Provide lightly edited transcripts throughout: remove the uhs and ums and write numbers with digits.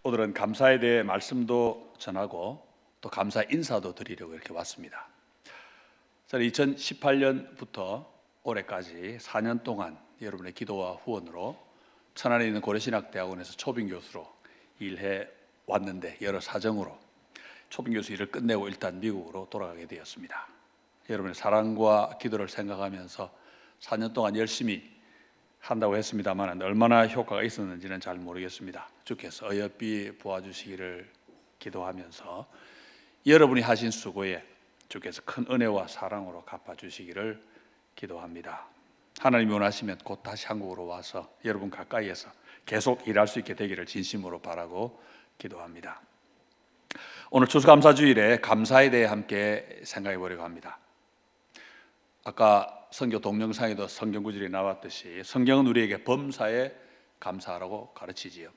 오늘은 감사에 대해 말씀도 전하고 또 감사 인사도 드리려고 이렇게 왔습니다. 저는 2018년부터 올해까지 4년 동안 여러분의 기도와 후원으로 천안에 있는 고려신학대학원에서 초빙 교수로 일해 왔는데 여러 사정으로 초빙 교수 일을 끝내고 일단 미국으로 돌아가게 되었습니다. 여러분의 사랑과 기도를 생각하면서 4년 동안 열심히 한다고 했습니다만 얼마나 효과가 있었는지는 잘 모르겠습니다. 주께서 어여삐 보아주시기를 기도하면서 여러분이 하신 수고에 주께서 큰 은혜와 사랑으로 갚아주시기를 기도합니다. 하나님이 원하시면 곧 다시 한국으로 와서 여러분 가까이에서 계속 일할 수 있게 되기를 진심으로 바라고 기도합니다. 오늘 추수감사주일에 감사에 대해 함께 생각해 보려고 합니다. 아까 선교 동영상에도 성경 구절이 나왔듯이 성경은 우리에게 범사에 감사하라고 가르치지요.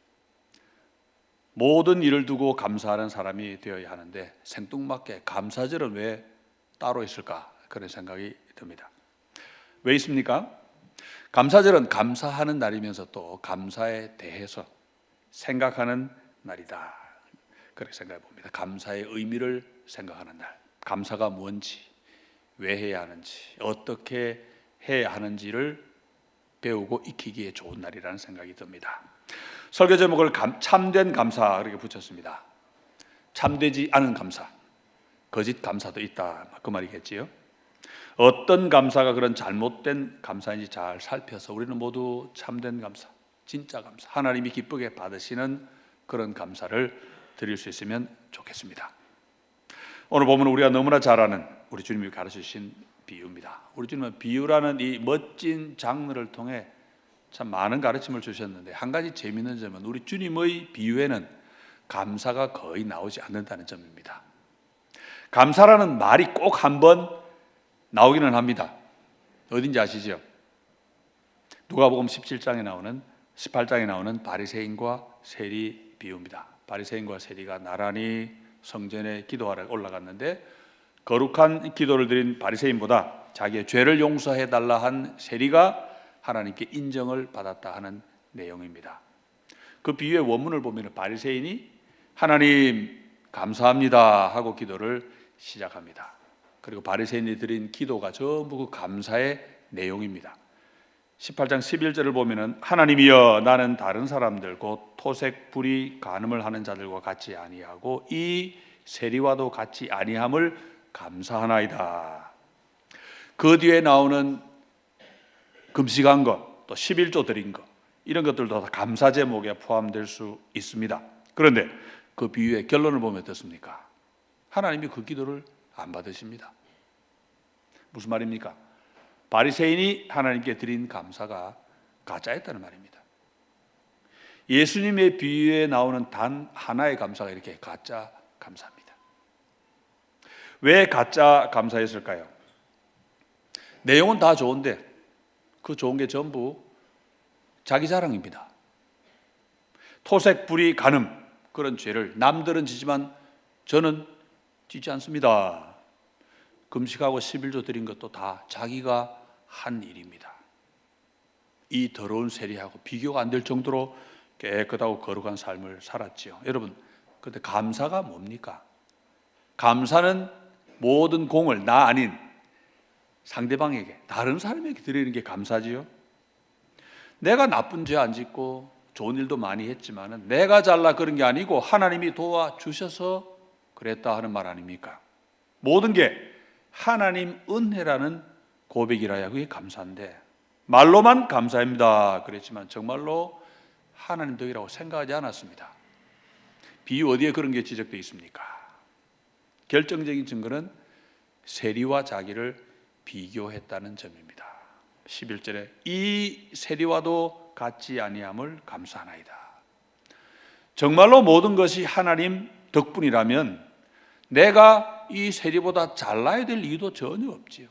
모든 일을 두고 감사하는 사람이 되어야 하는데 생뚱맞게 감사절은 왜 따로 있을까? 그런 생각이 듭니다. 왜 있습니까? 감사절은 감사하는 날이면서 또 감사에 대해서 생각하는 날이다. 그렇게 생각해 봅니다. 감사의 의미를 생각하는 날, 감사가 뭔지, 왜 해야 하는지, 어떻게 해야 하는지를 배우고 익히기에 좋은 날이라는 생각이 듭니다. 설교 제목을 참된 감사 그렇게 붙였습니다. 참되지 않은 감사, 거짓 감사도 있다, 그 말이겠지요. 어떤 감사가 그런 잘못된 감사인지 잘 살펴서 우리는 모두 참된 감사, 진짜 감사, 하나님이 기쁘게 받으시는 그런 감사를 드릴 수 있으면 좋겠습니다. 오늘 보면 우리가 너무나 잘 아는 우리 주님이 가르치신 비유입니다. 우리 주님은 비유라는 이 멋진 장르를 통해 참 많은 가르침을 주셨는데 한 가지 재미있는 점은 우리 주님의 비유에는 감사가 거의 나오지 않는다는 점입니다. 감사라는 말이 꼭 한번 나오기는 합니다. 어딘지 아시죠? 누가복음 17장에 나오는 18장에 나오는 바리새인과 세리 비유입니다. 바리새인과 세리가 나란히 성전에 기도하러 올라갔는데 거룩한 기도를 드린 바리새인보다 자기의 죄를 용서해 달라 한 세리가 하나님께 인정을 받았다 하는 내용입니다. 그 비유의 원문을 보면 바리새인이 하나님 감사합니다 하고 기도를 시작합니다. 그리고 바리새인이 드린 기도가 전부 그 감사의 내용입니다. 18장 11절을 보면 하나님이여 나는 다른 사람들 곧 토색 불의 간음을 하는 자들과 같이 아니하고 이 세리와도 같이 아니함을 감사하나이다. 그 뒤에 나오는 금식한 것, 또 11조 드린 것, 이런 것들도 다 감사 제목에 포함될 수 있습니다. 그런데 그 비유의 결론을 보면 어떻습니까? 하나님이 그 기도를 안 받으십니다. 무슨 말입니까? 바리새인이 하나님께 드린 감사가 가짜였다는 말입니다. 예수님의 비유에 나오는 단 하나의 감사가 이렇게 가짜 감사입니다. 왜 가짜 감사였을까요? 내용은 다 좋은데 그 좋은 게 전부 자기 자랑입니다. 토색, 불의, 간음 그런 죄를 남들은 지지만 저는 지지 않습니다. 금식하고 11조 드린 것도 다 자기가 한 일입니다. 이 더러운 세리하고 비교가 안 될 정도로 깨끗하고 거룩한 삶을 살았지요. 여러분, 그런데 감사가 뭡니까? 감사는 모든 공을 나 아닌 상대방에게, 다른 사람에게 드리는 게 감사지요. 내가 나쁜 죄 안 짓고 좋은 일도 많이 했지만 내가 잘나 그런 게 아니고 하나님이 도와주셔서 그랬다 하는 말 아닙니까? 모든 게 하나님 은혜라는 고백이라야 그게 감사인데 말로만 감사합니다 그랬지만 정말로 하나님 덕이라고 생각하지 않았습니다. 비유 어디에 그런 게 지적되어 있습니까? 결정적인 증거는 세리와 자기를 비교했다는 점입니다. 11절에 이 세리와도 같지 아니함을 감사하나이다. 정말로 모든 것이 하나님 덕분이라면 내가 이 세리보다 잘나야 될 이유도 전혀 없지요.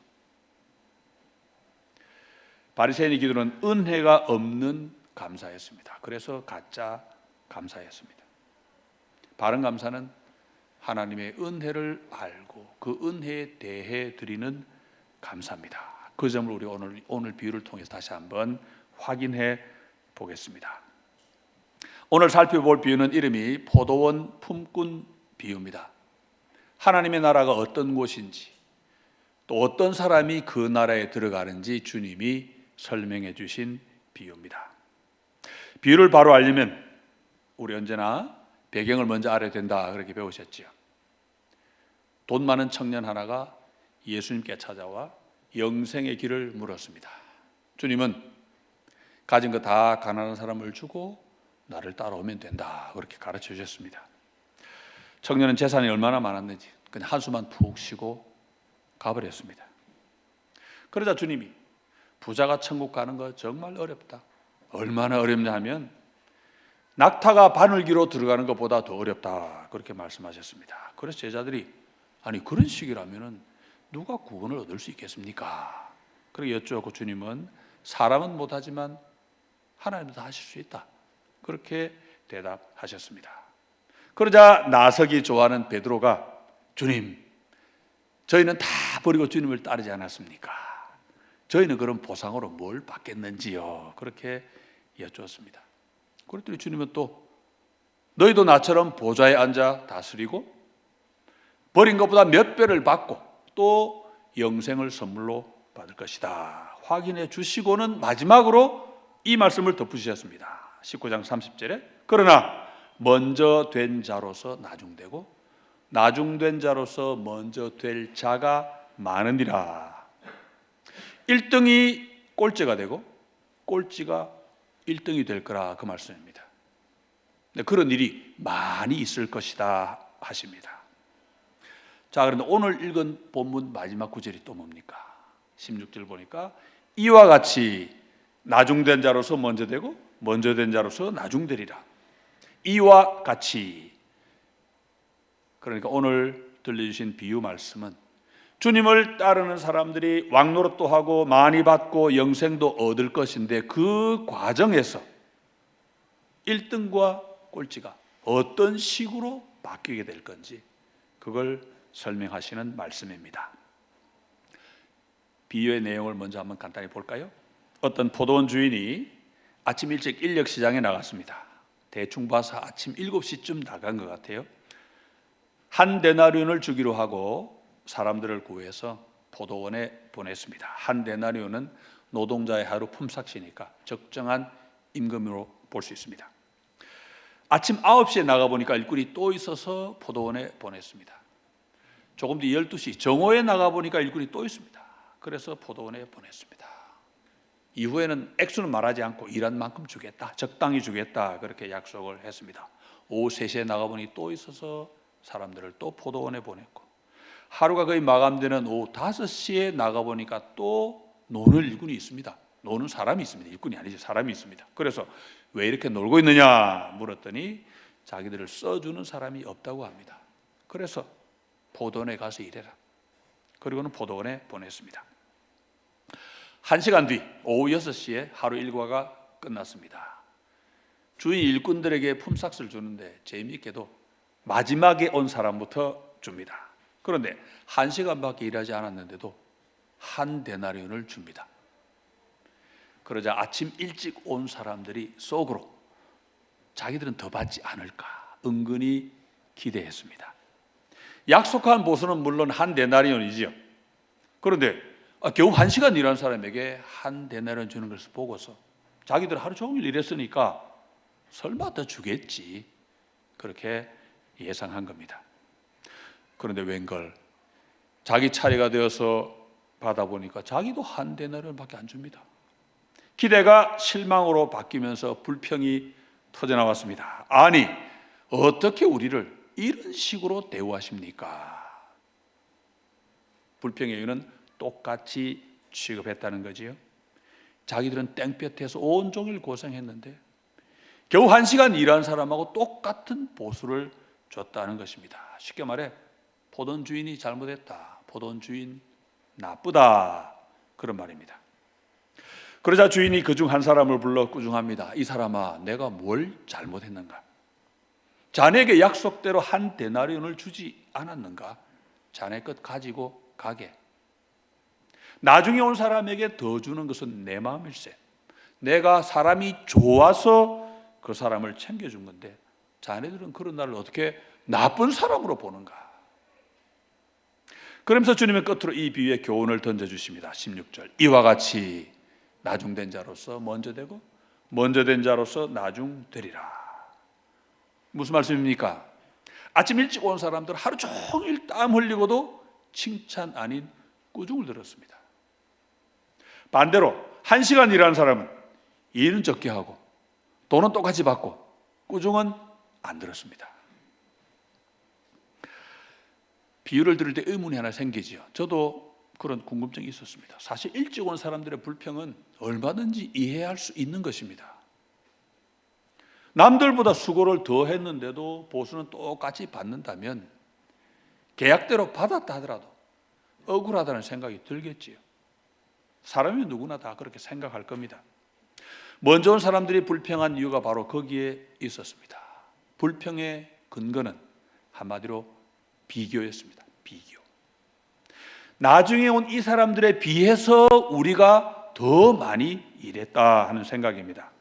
바리새인의 기도는 은혜가 없는 감사였습니다. 그래서 가짜 감사였습니다. 바른 감사는 하나님의 은혜를 알고 그 은혜에 대해 드리는 감사입니다. 그 점을 우리 오늘 비유를 통해서 다시 한번 확인해 보겠습니다. 오늘 살펴볼 비유는 이름이 포도원 품꾼 비유입니다. 하나님의 나라가 어떤 곳인지, 또 어떤 사람이 그 나라에 들어가는지 주님이 설명해 주신 비유입니다. 비유를 바로 알려면 우리 언제나 배경을 먼저 알아야 된다, 그렇게 배우셨죠. 돈 많은 청년 하나가 예수님께 찾아와 영생의 길을 물었습니다. 주님은 가진 거 다 가난한 사람을 주고 나를 따라오면 된다, 그렇게 가르쳐 주셨습니다. 청년은 재산이 얼마나 많았는지 그냥 한숨만 푹 쉬고 가버렸습니다. 그러자 주님이 부자가 천국 가는 거 정말 어렵다. 얼마나 어렵냐 하면 낙타가 바늘기로 들어가는 것보다 더 어렵다, 그렇게 말씀하셨습니다. 그래서 제자들이 아니 그런 식이라면 누가 구원을 얻을 수 있겠습니까? 그렇게 여쭈었고 주님은 사람은 못하지만 하나님도 다 하실 수 있다, 그렇게 대답하셨습니다. 그러자 나서기 좋아하는 베드로가 주님, 저희는 다 버리고 주님을 따르지 않았습니까? 저희는 그런 보상으로 뭘 받겠는지요? 그렇게 여쭈었습니다. 그랬더니 주님은 또 너희도 나처럼 보좌에 앉아 다스리고 버린 것보다 몇 배를 받고 또 영생을 선물로 받을 것이다, 확인해 주시고는 마지막으로 이 말씀을 덧붙이셨습니다. 19장 30절에 그러나 먼저 된 자로서 나중되고 나중된 자로서 먼저 될 자가 많으니라. 1등이 꼴찌가 되고 꼴찌가 1등이 될 거라, 그 말씀입니다. 그런 일이 많이 있을 것이다 하십니다. 자, 그런데 오늘 읽은 본문 마지막 구절이 또 뭡니까? 16절 보니까 이와 같이 나중된 자로서 먼저 되고 먼저 된 자로서 나중되리라. 이와 같이, 그러니까 오늘 들려주신 비유 말씀은 주님을 따르는 사람들이 왕노릇도 하고 많이 받고 영생도 얻을 것인데 그 과정에서 1등과 꼴찌가 어떤 식으로 바뀌게 될 건지 그걸 설명하시는 말씀입니다. 비유의 내용을 먼저 한번 간단히 볼까요? 어떤 포도원 주인이 아침 일찍 인력시장에 나갔습니다. 대충 봐서 아침 7시쯤 나간 것 같아요. 한 데나리온을 주기로 하고 사람들을 구해서 포도원에 보냈습니다. 한 데나리온은 노동자의 하루 품삯이니까 적정한 임금으로 볼 수 있습니다. 아침 9시에 나가보니까 일꾼이 또 있어서 포도원에 보냈습니다. 조금 뒤 12시 정오에 나가보니까 일꾼이 또 있습니다. 그래서 포도원에 보냈습니다. 이후에는 액수는 말하지 않고 일한 만큼 주겠다, 적당히 주겠다, 그렇게 약속을 했습니다. 오후 3시에 나가보니 또 있어서 사람들을 또 포도원에 보냈고, 하루가 거의 마감되는 오후 5시에 나가보니까 또 노는 일꾼이 있습니다. 노는 사람이 있습니다. 일꾼이 아니죠. 사람이 있습니다. 그래서 왜 이렇게 놀고 있느냐 물었더니 자기들을 써주는 사람이 없다고 합니다. 그래서 포도원에 가서 일해라, 그리고는 포도원에 보냈습니다. 1시간 뒤 오후 6시에 하루 일과가 끝났습니다. 주인 일꾼들에게 품삯을 주는데 재미있게도 마지막에 온 사람부터 줍니다. 그런데 1시간밖에 일하지 않았는데도 한 데나리온을 줍니다. 그러자 아침 일찍 온 사람들이 속으로 자기들은 더 받지 않을까 은근히 기대했습니다. 약속한 보수는 물론 한 데나리온이지요. 그런데 겨우 1시간 일한 사람에게 한 데나리온 주는 것을 보고서 자기들 하루 종일 일했으니까 설마 더 주겠지, 그렇게 예상한 겁니다. 그런데 웬걸 자기 차례가 되어서 받아보니까 자기도 한 데나리온밖에 안 줍니다. 기대가 실망으로 바뀌면서 불평이 터져나왔습니다. 아니 어떻게 우리를 이런 식으로 대우하십니까? 불평의 이유는 똑같이 취급했다는 거지요. 자기들은 땡볕에서 온종일 고생했는데 겨우 1시간 일한 사람하고 똑같은 보수를 줬다는 것입니다. 쉽게 말해 포도원 주인이 잘못했다, 포도원 주인 나쁘다, 그런 말입니다. 그러자 주인이 그중 한 사람을 불러 꾸중합니다. 이 사람아, 내가 뭘 잘못했는가? 자네에게 약속대로 한 데나리온을 주지 않았는가? 자네 것 가지고 가게. 나중에 온 사람에게 더 주는 것은 내 마음일세. 내가 사람이 좋아서 그 사람을 챙겨준 건데 자네들은 그런 나를 어떻게 나쁜 사람으로 보는가? 그러면서 주님은 끝으로 이 비유의 교훈을 던져주십니다. 16절, 이와 같이 나중된 자로서 먼저 되고 먼저 된 자로서 나중되리라. 무슨 말씀입니까? 아침 일찍 온 사람들 하루 종일 땀 흘리고도 칭찬 아닌 꾸중을 들었습니다. 반대로 1시간 일하는 사람은 일은 적게 하고 돈은 똑같이 받고 꾸중은 안 들었습니다. 비유를 들을 때 의문이 하나 생기지요. 저도 그런 궁금증이 있었습니다. 사실 일찍 온 사람들의 불평은 얼마든지 이해할 수 있는 것입니다. 남들보다 수고를 더 했는데도 보수는 똑같이 받는다면 계약대로 받았다 하더라도 억울하다는 생각이 들겠지요. 사람이 누구나 다 그렇게 생각할 겁니다. 먼저 온 사람들이 불평한 이유가 바로 거기에 있었습니다. 불평의 근거는 한마디로 비교였습니다. 비교. 나중에 온 이 사람들에 비해서 우리가 더 많이 일했다 하는 생각입니다.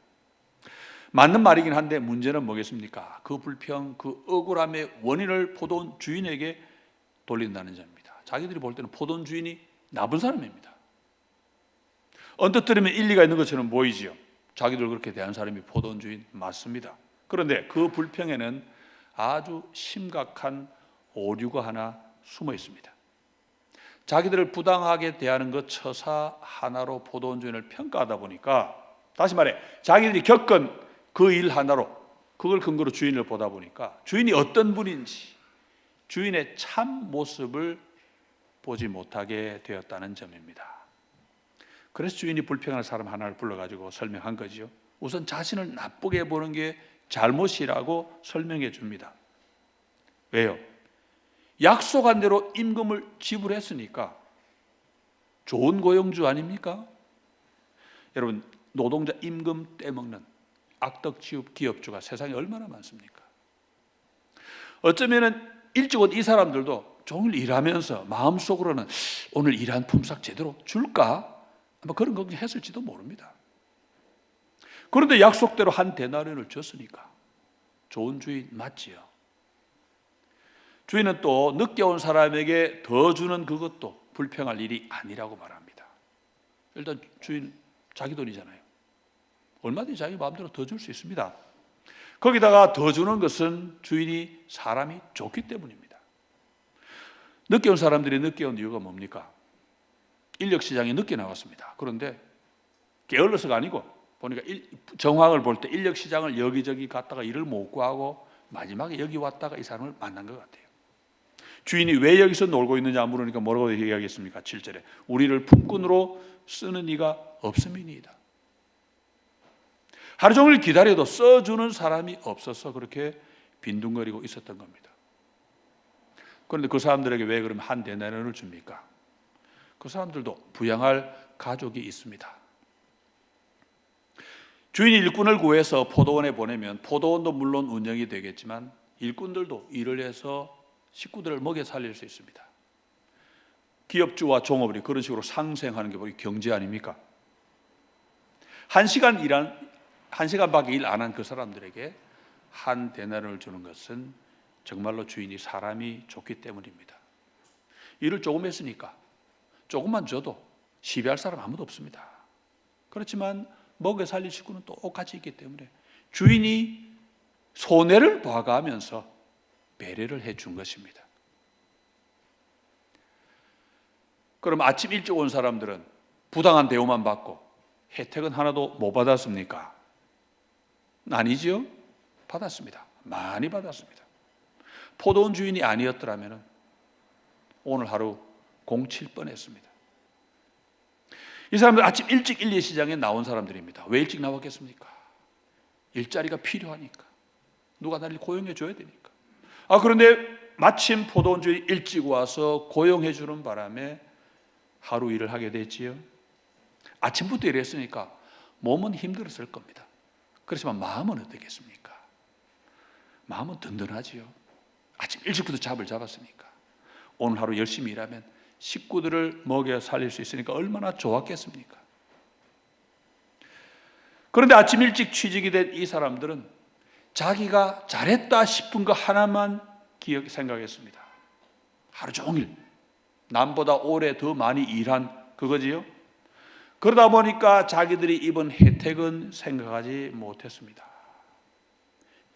맞는 말이긴 한데 문제는 뭐겠습니까? 그 불평, 그 억울함의 원인을 포도원 주인에게 돌린다는 점입니다. 자기들이 볼 때는 포도원 주인이 나쁜 사람입니다. 언뜻 들으면 일리가 있는 것처럼 보이지요. 자기들 그렇게 대한 사람이 포도원 주인 맞습니다. 그런데 그 불평에는 아주 심각한 오류가 하나 숨어 있습니다. 자기들을 부당하게 대하는 것 처사 하나로 포도원 주인을 평가하다 보니까, 다시 말해 자기들이 겪은 그 일 하나로 그걸 근거로 주인을 보다 보니까 주인이 어떤 분인지 주인의 참 모습을 보지 못하게 되었다는 점입니다. 그래서 주인이 불평하는 사람 하나를 불러가지고 설명한 거죠. 우선 자신을 나쁘게 보는 게 잘못이라고 설명해 줍니다. 왜요? 약속한 대로 임금을 지불했으니까 좋은 고용주 아닙니까? 여러분, 노동자 임금 떼먹는 악덕 기업주가 세상에 얼마나 많습니까? 어쩌면은 일찍 온 이 사람들도 종일 일하면서 마음속으로는 오늘 일한 품삯 제대로 줄까? 아마 그런 걱정했을지도 모릅니다. 그런데 약속대로 한 데나리온을 줬으니까 좋은 주인 맞지요. 주인은 또 늦게 온 사람에게 더 주는 그것도 불평할 일이 아니라고 말합니다. 일단 주인 자기 돈이잖아요. 얼마든지 자기 마음대로 더 줄 수 있습니다. 거기다가 더 주는 것은 주인이 사람이 좋기 때문입니다. 늦게 온 사람들이 늦게 온 이유가 뭡니까? 인력시장에 늦게 나왔습니다. 그런데 게을러서가 아니고 보니까 정황을 볼 때 인력시장을 여기저기 갔다가 일을 못 구하고 마지막에 여기 왔다가 이 사람을 만난 것 같아요. 주인이 왜 여기서 놀고 있느냐 물으니까 뭐라고 얘기하겠습니까? 7절에 우리를 품꾼으로 쓰는 이가 없음이니이다. 하루 종일 기다려도 써주는 사람이 없어서 그렇게 빈둥거리고 있었던 겁니다. 그런데 그 사람들에게 왜 그러면 한 데나리온을 줍니까? 그 사람들도 부양할 가족이 있습니다. 주인이 일꾼을 구해서 포도원에 보내면 포도원도 물론 운영이 되겠지만 일꾼들도 일을 해서 식구들을 먹여 살릴 수 있습니다. 기업주와 종업원이 그런 식으로 상생하는 게 우리 경제 아닙니까? 1시간밖에 일 안 한 그 사람들에게 한 데나리온을 주는 것은 정말로 주인이 사람이 좋기 때문입니다. 일을 조금 했으니까 조금만 줘도 시비할 사람 아무도 없습니다. 그렇지만 먹여 살릴 식구는 똑같이 있기 때문에 주인이 손해를 봐가면서 배려를 해준 것입니다. 그럼 아침 일찍 온 사람들은 부당한 대우만 받고 혜택은 하나도 못 받았습니까? 아니지요? 받았습니다. 많이 받았습니다. 포도원 주인이 아니었더라면 오늘 하루 공칠 뻔했습니다. 이 사람들 아침 일찍 인력시장에 나온 사람들입니다. 왜 일찍 나왔겠습니까? 일자리가 필요하니까. 누가 나를 고용해 줘야 되니까. 그런데 마침 포도원 주인이 일찍 와서 고용해 주는 바람에 하루 일을 하게 됐지요. 아침부터 일했으니까 몸은 힘들었을 겁니다. 그렇지만 마음은 어떻겠습니까? 마음은 든든하지요. 아침 일찍부터 잡을 잡았으니까. 오늘 하루 열심히 일하면 식구들을 먹여 살릴 수 있으니까 얼마나 좋았겠습니까? 그런데 아침 일찍 취직이 된 이 사람들은 자기가 잘했다 싶은 거 하나만 생각했습니다. 하루 종일 남보다 오래 더 많이 일한 그거지요. 그러다 보니까 자기들이 입은 혜택은 생각하지 못했습니다.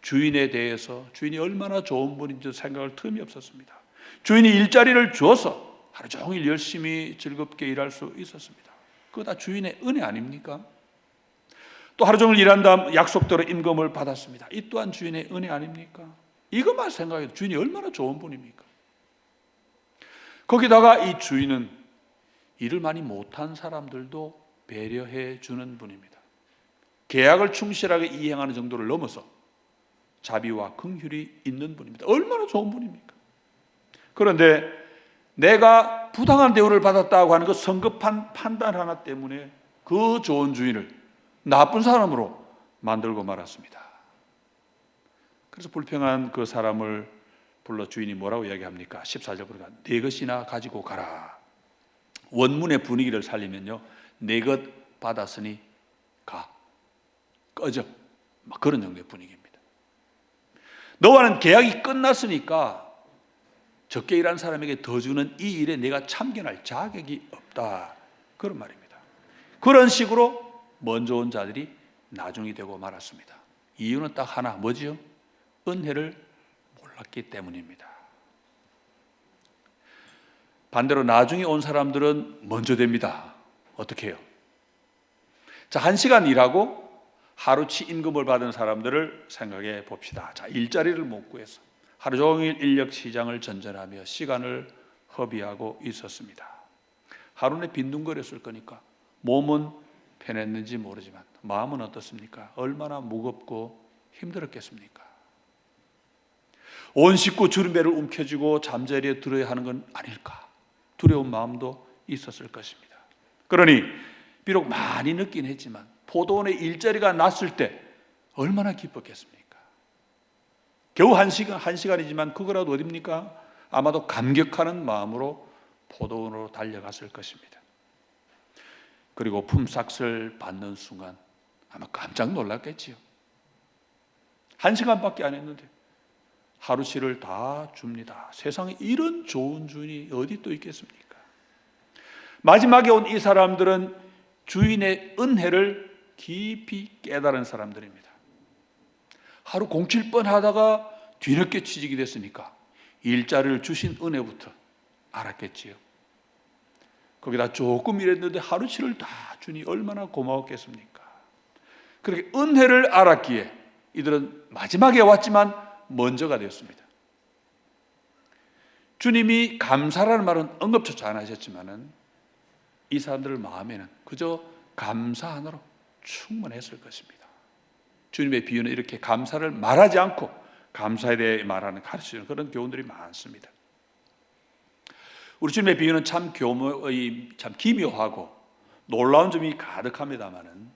주인에 대해서 주인이 얼마나 좋은 분인지 생각할 틈이 없었습니다. 주인이 일자리를 주어서 하루 종일 열심히 즐겁게 일할 수 있었습니다. 그거 다 주인의 은혜 아닙니까? 또 하루 종일 일한 다음 약속대로 임금을 받았습니다. 이 또한 주인의 은혜 아닙니까? 이것만 생각해도 주인이 얼마나 좋은 분입니까? 거기다가 이 주인은 일을 많이 못한 사람들도 배려해 주는 분입니다. 계약을 충실하게 이행하는 정도를 넘어서 자비와 긍휼이 있는 분입니다. 얼마나 좋은 분입니까? 그런데 내가 부당한 대우를 받았다고 하는 그 성급한 판단 하나 때문에 그 좋은 주인을 나쁜 사람으로 만들고 말았습니다. 그래서 불평한 그 사람을 불러 주인이 뭐라고 이야기합니까? 14절 보니까 네 것이나 가지고 가라. 원문의 분위기를 살리면요, 내 것 받았으니 가, 꺼져, 막 그런 정도의 분위기입니다. 너와는 계약이 끝났으니까 적게 일한 사람에게 더 주는 이 일에 내가 참견할 자격이 없다, 그런 말입니다. 그런 식으로 먼저 온 자들이 나중이 되고 말았습니다. 이유는 딱 하나, 뭐지요? 은혜를 몰랐기 때문입니다. 반대로 나중에 온 사람들은 먼저 됩니다. 어떻게 해요? 자, 1시간 일하고 하루치 임금을 받은 사람들을 생각해 봅시다. 자, 일자리를 못 구해서 하루 종일 인력 시장을 전전하며 시간을 허비하고 있었습니다. 하루에 빈둥거렸을 거니까 몸은 편했는지 모르지만 마음은 어떻습니까? 얼마나 무겁고 힘들었겠습니까? 온 식구 주름배를 움켜쥐고 잠자리에 들어야 하는 건 아닐까? 두려운 마음도 있었을 것입니다. 그러니 비록 많이 늦긴 했지만 포도원의 일자리가 났을 때 얼마나 기뻤겠습니까? 겨우 한 시간이지만 그거라도 어딥니까? 아마도 감격하는 마음으로 포도원으로 달려갔을 것입니다. 그리고 품삯을 받는 순간 아마 깜짝 놀랐겠지요. 1시간밖에 안 했는데 하루치를 다 줍니다. 세상에 이런 좋은 주인이 어디 또 있겠습니까? 마지막에 온 이 사람들은 주인의 은혜를 깊이 깨달은 사람들입니다. 하루 공칠 뻔하다가 뒤늦게 취직이 됐으니까 일자리를 주신 은혜부터 알았겠지요. 거기다 조금 일했는데 하루치를 다 주니 얼마나 고마웠겠습니까? 그렇게 은혜를 알았기에 이들은 마지막에 왔지만 먼저가 되었습니다. 주님이 감사라는 말은 언급조차 안 하셨지만은 이 사람들 마음에는 그저 감사 하나로 충분했을 것입니다. 주님의 비유는 이렇게 감사를 말하지 않고 감사에 대해 말하는, 가르치는 그런 교훈들이 많습니다. 우리 주님의 비유는 참 기묘하고 놀라운 점이 가득합니다만은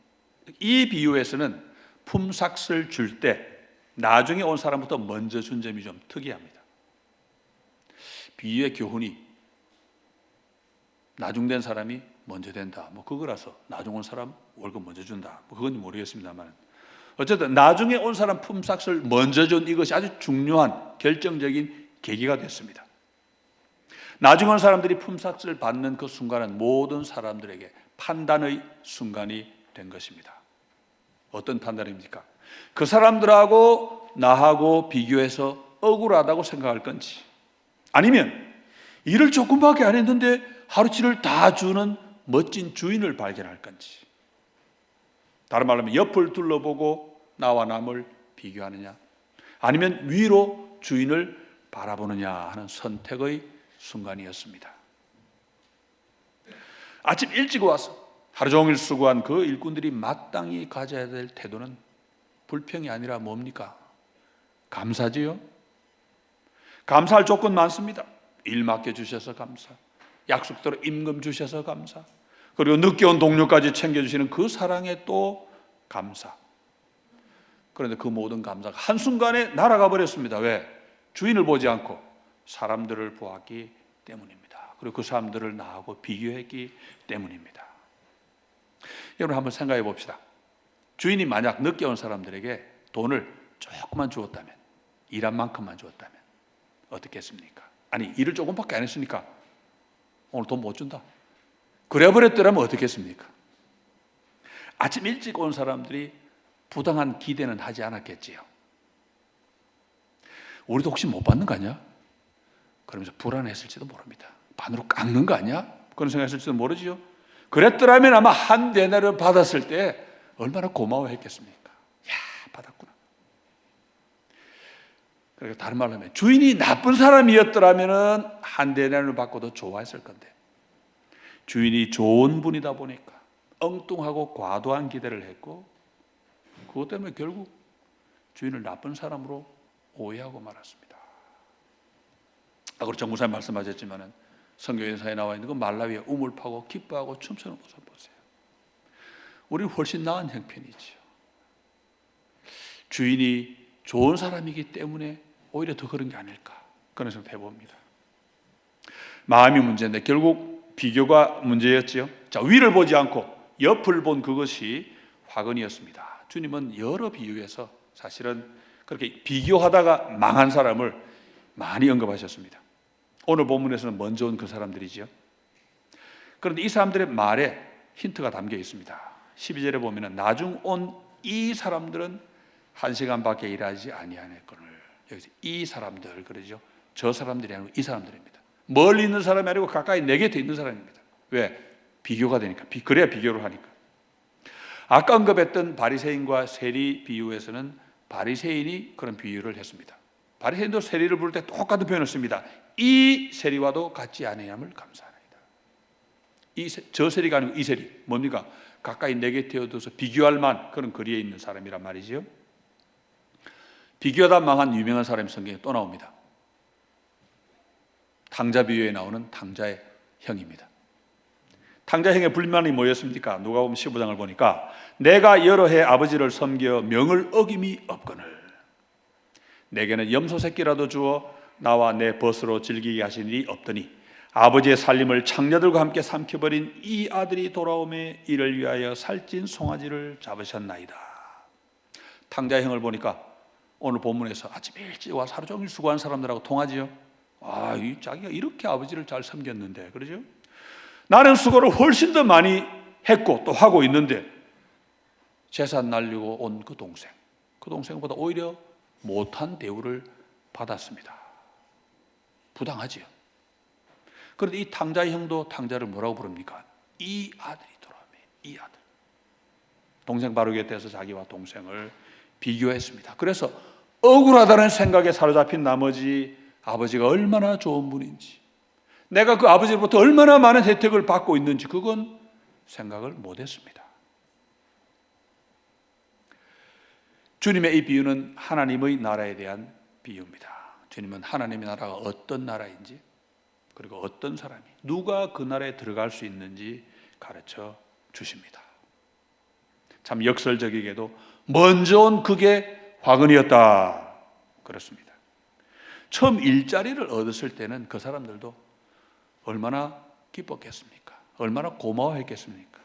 이 비유에서는 품삯을 줄 때 나중에 온 사람부터 먼저 준 점이 좀 특이합니다. 비유의 교훈이 나중된 사람이 먼저 된다, 뭐 그거라서 나중 온 사람 월급 먼저 준다, 뭐 그건 모르겠습니다만 어쨌든 나중에 온 사람 품삯을 먼저 준 이것이 아주 중요한 결정적인 계기가 됐습니다. 나중에 온 사람들이 품삯을 받는 그 순간은 모든 사람들에게 판단의 순간이 된 것입니다. 어떤 판단입니까? 그 사람들하고 나하고 비교해서 억울하다고 생각할 건지, 아니면 일을 조금밖에 안 했는데 하루치를 다 주는 멋진 주인을 발견할 건지, 다른 말로 하면 옆을 둘러보고 나와 남을 비교하느냐, 아니면 위로 주인을 바라보느냐 하는 선택의 순간이었습니다. 아침 일찍 와서 하루 종일 수고한 그 일꾼들이 마땅히 가져야 될 태도는 불평이 아니라 뭡니까? 감사지요. 감사할 조건 많습니다. 일 맡겨주셔서 감사, 약속대로 임금 주셔서 감사, 그리고 늦게 온 동료까지 챙겨주시는 그 사랑에 또 감사. 그런데 그 모든 감사가 한순간에 날아가 버렸습니다. 왜? 주인을 보지 않고 사람들을 보았기 때문입니다. 그리고 그 사람들을 나하고 비교했기 때문입니다. 여러분 한번 생각해 봅시다. 주인이 만약 늦게 온 사람들에게 돈을 조금만 주었다면, 일한 만큼만 주었다면 어떻게 했습니까? 아니, 일을 조금밖에 안 했으니까 오늘 돈 못 준다, 그래 버렸더라면 어떻게 했습니까? 아침 일찍 온 사람들이 부당한 기대는 하지 않았겠지요. 우리도 혹시 못 받는 거 아니야? 그러면서 불안했을지도 모릅니다. 반으로 깎는 거 아니야? 그런 생각했을지도 모르지요. 그랬더라면 아마 한 데나리온을 받았을 때 얼마나 고마워했겠습니까? 야, 받았구나. 그러니까 다른 말로 하면 주인이 나쁜 사람이었더라면 한 데나리온을 받고도 좋아했을 건데, 주인이 좋은 분이다 보니까 엉뚱하고 과도한 기대를 했고, 그것 때문에 결국 주인을 나쁜 사람으로 오해하고 말았습니다. 그리고 정구사님 말씀하셨지만은 성경에서에 나와 있는 그 말라위에 우물 파고 기뻐하고 춤추는 모습 보세요. 우리는 훨씬 나은 형편이지요. 주인이 좋은 사람이기 때문에 오히려 더 그런 게 아닐까, 그런 생각 해봅니다. 마음이 문제인데 결국 비교가 문제였지요. 자, 위를 보지 않고 옆을 본 그것이 화근이었습니다. 주님은 여러 비유에서 사실은 그렇게 비교하다가 망한 사람을 많이 언급하셨습니다. 오늘 본문에서는 먼저 온 그 사람들이지요. 그런데 이 사람들의 말에 힌트가 담겨 있습니다. 12절에 보면 나중 온 이 사람들은 1시간밖에 일하지 아니하였거늘. 여기서 이 사람들 그러죠. 저 사람들이 아니고 이 사람들입니다. 멀리 있는 사람이 아니고 가까이 내 곁에 있는 사람입니다. 왜? 비교가 되니까. 그래야 비교를 하니까. 아까 언급했던 바리새인과 세리 비유에서는 바리새인이 그런 비유를 했습니다. 바리새인도 세리를 부를 때 똑같은 표현을 씁니다. 이 세리와도 같지 아니함을 감사하나이다. 저 세리가 아니고 이 세리, 뭡니까? 가까이 내 곁에 얻어서 비교할 만 그런 거리에 있는 사람이란 말이죠. 비교하다 망한 유명한 사람이 성경에 또 나옵니다. 탕자 비유에 나오는 탕자의 형입니다. 탕자형의 불만이 뭐였습니까? 누가복음 15장을 보니까 내가 여러 해 아버지를 섬겨 명을 어김이 없거늘 내게는 염소 새끼라도 주어 나와 내 벗으로 즐기게 하신 일이 없더니 아버지의 살림을 창녀들과 함께 삼켜버린 이 아들이 돌아오매 이를 위하여 살찐 송아지를 잡으셨나이다. 탕자형을 보니까 오늘 본문에서 아침 일찍 와서 하루 종일 수고한 사람들하고 통하지요. 자기가 이렇게 아버지를 잘 섬겼는데, 그러죠? 나는 수고를 훨씬 더 많이 했고 또 하고 있는데 재산 날리고 온 그 동생보다 오히려 못한 대우를 받았습니다. 부당하지요. 그런데 이 탕자의 형도 탕자를 뭐라고 부릅니까? 이 아들이 돌아오매, 이 아들. 동생 바로 곁에서 자기와 동생을 비교했습니다. 그래서 억울하다는 생각에 사로잡힌 나머지 아버지가 얼마나 좋은 분인지, 내가 그 아버지로부터 얼마나 많은 혜택을 받고 있는지 그건 생각을 못했습니다. 주님의 이 비유는 하나님의 나라에 대한 비유입니다. 주님은 하나님의 나라가 어떤 나라인지, 그리고 어떤 사람이 누가 그 나라에 들어갈 수 있는지 가르쳐 주십니다. 참 역설적이게도 먼저 온 그게 화근이었다, 그렇습니다. 처음 일자리를 얻었을 때는 그 사람들도 얼마나 기뻤겠습니까? 얼마나 고마워했겠습니까?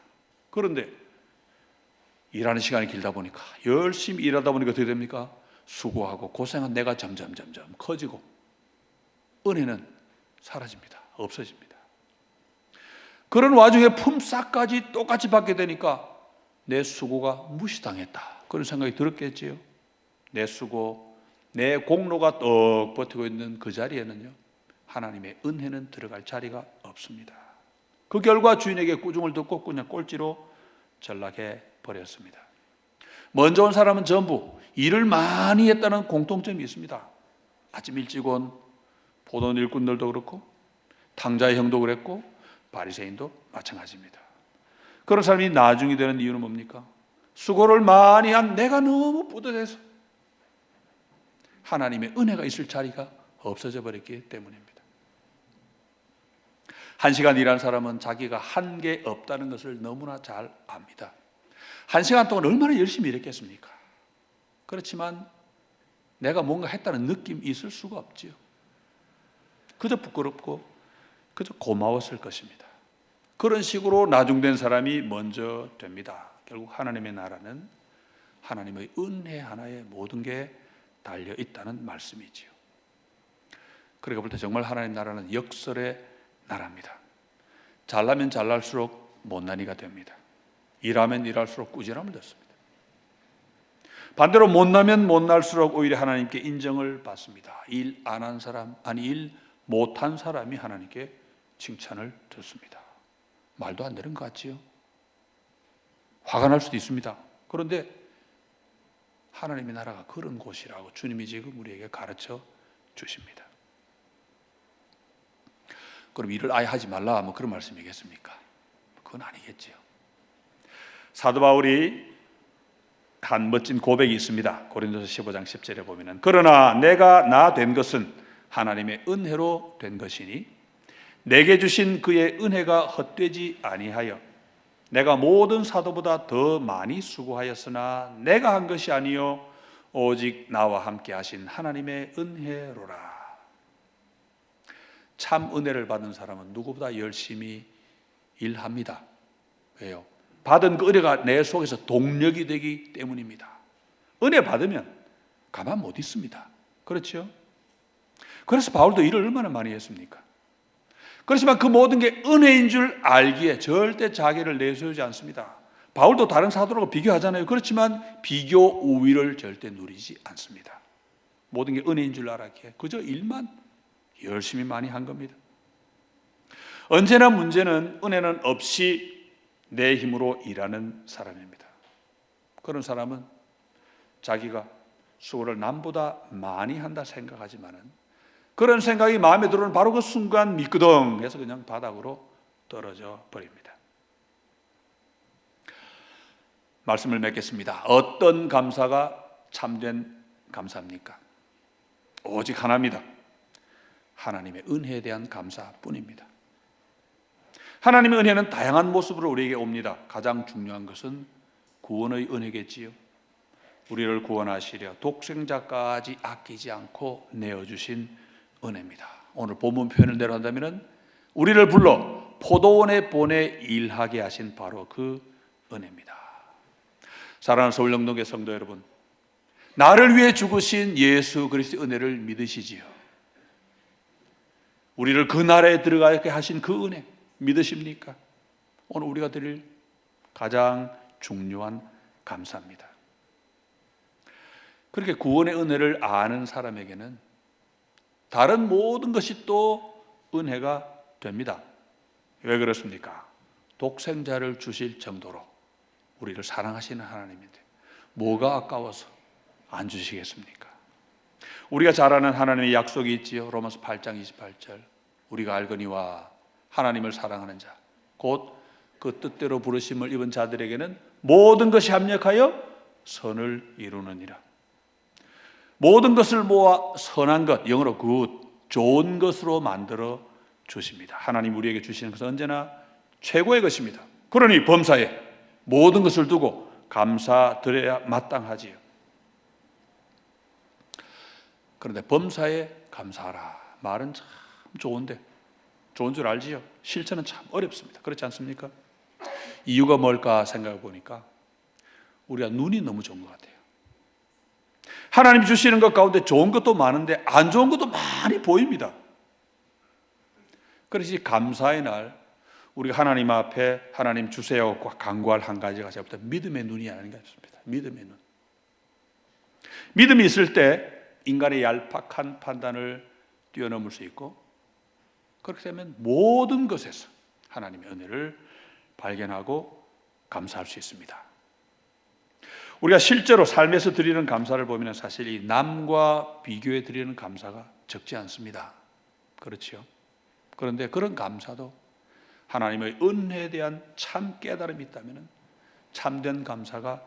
그런데 일하는 시간이 길다 보니까, 열심히 일하다 보니까 어떻게 됩니까? 수고하고 고생한 내가 점점 커지고 은혜는 사라집니다. 없어집니다. 그런 와중에 품삯까지 똑같이 받게 되니까 내 수고가 무시당했다, 그런 생각이 들었겠지요. 내 수고, 내 공로가 떡 버티고 있는 그 자리에는요, 하나님의 은혜는 들어갈 자리가 없습니다. 그 결과 주인에게 꾸중을 듣고 그냥 꼴찌로 전락해 버렸습니다. 먼저 온 사람은 전부 일을 많이 했다는 공통점이 있습니다. 아침 일찍 온 포도원 일꾼들도 그렇고 탕자의 형도 그랬고 바리새인도 마찬가지입니다. 그런 사람이 나중이 되는 이유는 뭡니까? 수고를 많이 한 내가 너무 뿌듯해서 하나님의 은혜가 있을 자리가 없어져 버렸기 때문입니다. 1시간 일한 사람은 자기가 한 게 없다는 것을 너무나 잘 압니다. 1시간 동안 얼마나 열심히 일했겠습니까? 그렇지만 내가 뭔가 했다는 느낌이 있을 수가 없지요. 그저 부끄럽고 그저 고마웠을 것입니다. 그런 식으로 나중된 사람이 먼저 됩니다. 결국 하나님의 나라는 하나님의 은혜 하나에 모든 게 달려 있다는 말씀이지요. 그러니까 볼 때 정말 하나님 나라는 역설의 나라입니다. 잘나면 잘날수록 못난이가 됩니다. 일하면 일할수록 꾸지람을 듣습니다. 반대로 못나면 못날수록 오히려 하나님께 인정을 받습니다. 일 안 한 사람, 아니 일 못한 사람이 하나님께 칭찬을 듣습니다. 말도 안 되는 것 같지요? 화가 날 수도 있습니다. 그런데 하나님의 나라가 그런 곳이라고 주님이 지금 우리에게 가르쳐 주십니다. 그럼 일을 아예 하지 말라, 뭐 그런 말씀이겠습니까? 그건 아니겠지요. 사도 바울이 한 멋진 고백이 있습니다. 고린도서 15장 10절에 보면은, 그러나 내가 나 된 것은 하나님의 은혜로 된 것이니 내게 주신 그의 은혜가 헛되지 아니하여 내가 모든 사도보다 더 많이 수고하였으나 내가 한 것이 아니요 오직 나와 함께 하신 하나님의 은혜로라. 참 은혜를 받은 사람은 누구보다 열심히 일합니다. 왜요? 받은 그 은혜가 내 속에서 동력이 되기 때문입니다. 은혜 받으면 가만 못 있습니다. 그렇죠? 그래서 바울도 일을 얼마나 많이 했습니까? 그렇지만 그 모든 게 은혜인 줄 알기에 절대 자기를 내세우지 않습니다. 바울도 다른 사도라고 비교하잖아요. 그렇지만 비교 우위를 절대 누리지 않습니다. 모든 게 은혜인 줄 알았기에 그저 일만 열심히 많이 한 겁니다. 언제나 문제는 은혜는 없이 내 힘으로 일하는 사람입니다. 그런 사람은 자기가 수고를 남보다 많이 한다 생각하지만은 그런 생각이 마음에 들어오는 바로 그 순간 미끄덩 해서 그냥 바닥으로 떨어져 버립니다. 말씀을 맺겠습니다. 어떤 감사가 참된 감사입니까? 오직 하나입니다. 하나님의 은혜에 대한 감사뿐입니다. 하나님의 은혜는 다양한 모습으로 우리에게 옵니다. 가장 중요한 것은 구원의 은혜겠지요. 우리를 구원하시려 독생자까지 아끼지 않고 내어주신 은혜입니다. 오늘 본문 표현을 대로 한다면 우리를 불러 포도원에 보내 일하게 하신 바로 그 은혜입니다. 사랑하는 서울영동교회 성도 여러분, 나를 위해 죽으신 예수 그리스도의 은혜를 믿으시지요? 우리를 그 나라에 들어가게 하신 그 은혜 믿으십니까? 오늘 우리가 드릴 가장 중요한 감사입니다. 그렇게 구원의 은혜를 아는 사람에게는 다른 모든 것이 또 은혜가 됩니다. 왜 그렇습니까? 독생자를 주실 정도로 우리를 사랑하시는 하나님인데 뭐가 아까워서 안 주시겠습니까? 우리가 잘 아는 하나님의 약속이 있지요. 로마서 8장 28절, 우리가 알거니와 하나님을 사랑하는 자 곧 그 뜻대로 부르심을 입은 자들에게는 모든 것이 합력하여 선을 이루느니라. 모든 것을 모아 선한 것, 영어로 good, 좋은 것으로 만들어 주십니다. 하나님 우리에게 주시는 것은 언제나 최고의 것입니다. 그러니 범사에 모든 것을 두고 감사드려야 마땅하지요. 그런데 범사에 감사하라 말은 참 좋은데, 좋은 줄 알지요? 실천은 참 어렵습니다. 그렇지 않습니까? 이유가 뭘까 생각해 보니까 우리가 눈이 너무 좋은 것 같아요. 하나님 주시는 것 가운데 좋은 것도 많은데 안 좋은 것도 많이 보입니다. 그래서 감사의 날 우리가 하나님 앞에 하나님 주세요 간구할 한 가지가 제가 볼 때 믿음의 눈이 아닌가 싶습니다. 믿음의 눈. 믿음이 있을 때 인간의 얄팍한 판단을 뛰어넘을 수 있고, 그렇게 되면 모든 것에서 하나님의 은혜를 발견하고 감사할 수 있습니다. 우리가 실제로 삶에서 드리는 감사를 보면 사실 이 남과 비교해 드리는 감사가 적지 않습니다. 그렇죠? 그런데 그런 감사도 하나님의 은혜에 대한 참 깨달음이 있다면 참된 감사가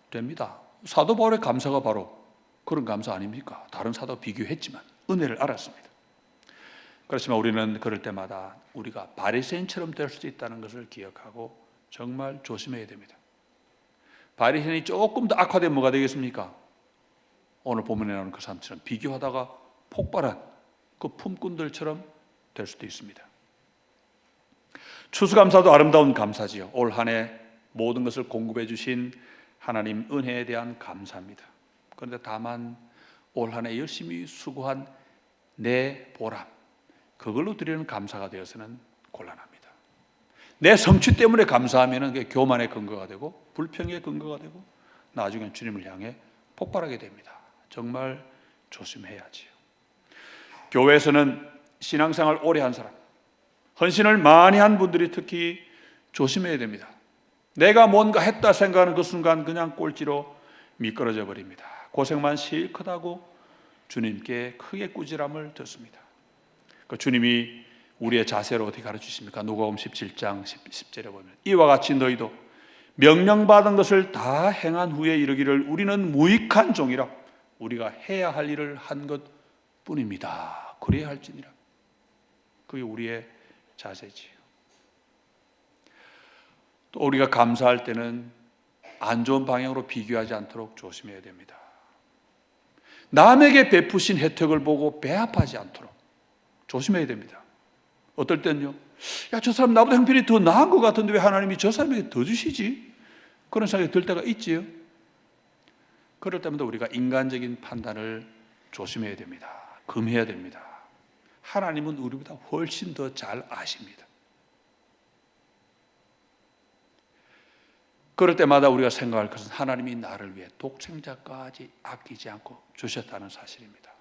됩니다. 사도 바울의 감사가 바로 그런 감사 아닙니까? 다른 사도와 비교했지만 은혜를 알았습니다. 그렇지만 우리는 그럴 때마다 우리가 바리새인처럼 될 수도 있다는 것을 기억하고 정말 조심해야 됩니다. 바리새인이 조금 더 악화되면 뭐가 되겠습니까? 오늘 본문에 나오는 그 사람처럼 비교하다가 폭발한 그 품꾼들처럼 될 수도 있습니다. 추수감사도 아름다운 감사지요. 올 한 해 모든 것을 공급해 주신 하나님 은혜에 대한 감사입니다. 그런데 다만 올 한 해 열심히 수고한 내 보람, 그걸로 드리는 감사가 되어서는 곤란합니다. 내 성취 때문에 감사하면 그게 교만의 근거가 되고 불평의 근거가 되고 나중엔 주님을 향해 폭발하게 됩니다. 정말 조심해야지요. 교회에서는 신앙생활 오래 한 사람, 헌신을 많이 한 분들이 특히 조심해야 됩니다. 내가 뭔가 했다 생각하는 그 순간 그냥 꼴찌로 미끄러져 버립니다. 고생만 실컷 하고 주님께 크게 꾸지람을 듣습니다. 그 주님이 우리의 자세를 어떻게 가르치십니까? 누가복음 17장 10절에 보면 이와 같이 너희도 명령받은 것을 다 행한 후에 이르기를 우리는 무익한 종이라 우리가 해야 할 일을 한 것뿐입니다. 그래야 할지니라. 그게 우리의 자세지요. 또 우리가 감사할 때는 안 좋은 방향으로 비교하지 않도록 조심해야 됩니다. 남에게 베푸신 혜택을 보고 배합하지 않도록 조심해야 됩니다. 어떨 때는요, 야, 저 사람 나보다 형편이 더 나은 것 같은데 왜 하나님이 저 사람에게 더 주시지? 그런 생각이 들 때가 있지요. 그럴 때마다 우리가 인간적인 판단을 조심해야 됩니다. 금해야 됩니다. 하나님은 우리보다 훨씬 더 잘 아십니다. 그럴 때마다 우리가 생각할 것은 하나님이 나를 위해 독생자까지 아끼지 않고 주셨다는 사실입니다.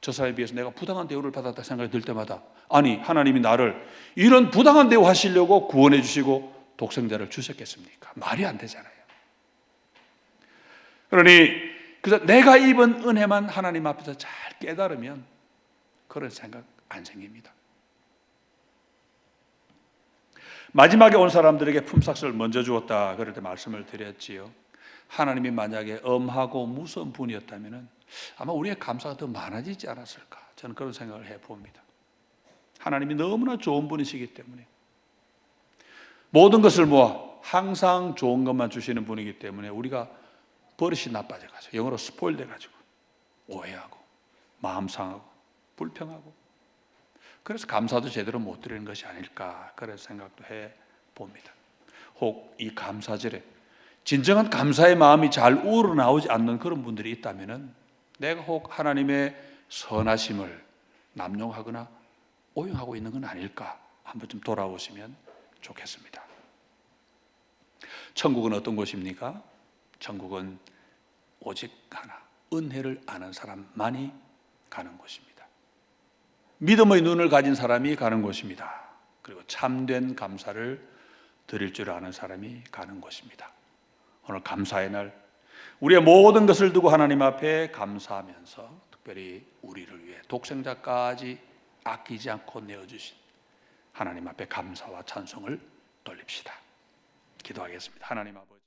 저 사람에 비해서 내가 부당한 대우를 받았다 생각이 들 때마다 아니 하나님이 나를 이런 부당한 대우 하시려고 구원해 주시고 독생자를 주셨겠습니까? 말이 안 되잖아요. 그러니 그래서 내가 입은 은혜만 하나님 앞에서 잘 깨달으면 그런 생각 안 생깁니다. 마지막에 온 사람들에게 품삯을 먼저 주었다 그럴 때 말씀을 드렸지요. 하나님이 만약에 엄하고 무서운 분이었다면 아마 우리의 감사가 더 많아지지 않았을까, 저는 그런 생각을 해봅니다. 하나님이 너무나 좋은 분이시기 때문에 모든 것을 모아 항상 좋은 것만 주시는 분이기 때문에 우리가 버릇이 나빠져가지고 영어로 스포일 돼가지고 오해하고 마음 상하고 불평하고 그래서 감사도 제대로 못 드리는 것이 아닐까 그런 생각도 해봅니다. 혹 이 감사절에 진정한 감사의 마음이 잘 우러나오지 않는 그런 분들이 있다면 내가 혹 하나님의 선하심을 남용하거나 오용하고 있는 건 아닐까 한번 좀 돌아보시면 좋겠습니다. 천국은 어떤 곳입니까? 천국은 오직 하나, 은혜를 아는 사람만이 가는 곳입니다. 믿음의 눈을 가진 사람이 가는 곳입니다. 그리고 참된 감사를 드릴 줄 아는 사람이 가는 곳입니다. 오늘 감사의 날 우리의 모든 것을 두고 하나님 앞에 감사하면서 특별히 우리를 위해 독생자까지 아끼지 않고 내어주신 하나님 앞에 감사와 찬송을 돌립시다. 기도하겠습니다. 하나님 아버지,